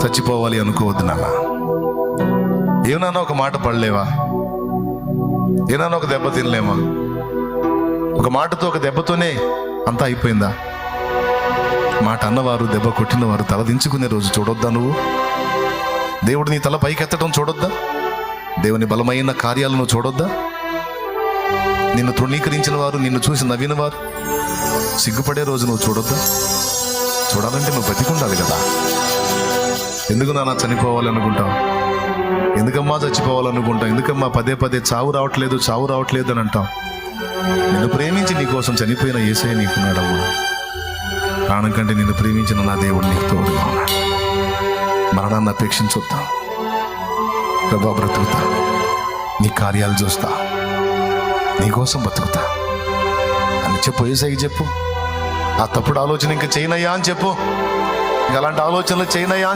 చచ్చిపోవాలి అనుకోవద్దు నాన్న. ఏమన్నా ఒక మాట పడలేవా? ఏమన్నా ఒక దెబ్బ తినలేమా? ఒక మాటతో, ఒక దెబ్బతోనే అంతా అయిపోయిందా? మాట అన్నవారు, దెబ్బ కొట్టినవారు తల దించుకునే రోజు చూడొద్దా? నువ్వు దేవుడు నీ తల పైకెత్తడం చూడొద్దా? దేవుని బలమైన కార్యాలను చూడొద్దా? నిన్ను తృణీకరించిన వారు, నిన్ను చూసి నవ్విన వారు సిగ్గుపడే రోజు నువ్వు చూడొద్దా? చూడాలంటే నువ్వు బతికుండాలి కదా. ఎందుకు నాన్న చనిపోవాలనుకుంటావు? ఎందుకమ్మా చచ్చిపోవాలనుకుంటావు? ఎందుకమ్మా పదే పదే చావు రావట్లేదు అని అంటావు? నిన్ను ప్రేమించి నీ కోసం చనిపోయిన యేసయ్య నీకున్నాడమ్మా. ప్రాణం కంటే నిన్ను ప్రేమించిన నా దేవుడు నీకు తోడుగా ఉన్నాడు. మరణాన్ని అపేక్షించొద్దా. ప్రభా, బ్రతుకుతా, నీ కార్యాలు చూస్తా, నీకోసం బతుకుతా అని చెప్పు. యేసయ్యకి చెప్పు. ఆ తప్పుడు ఆలోచన ఇంకా చేయనయ్యా అని చెప్పు. ఇంకా అలాంటి ఆలోచనలు చేయనయ్యా.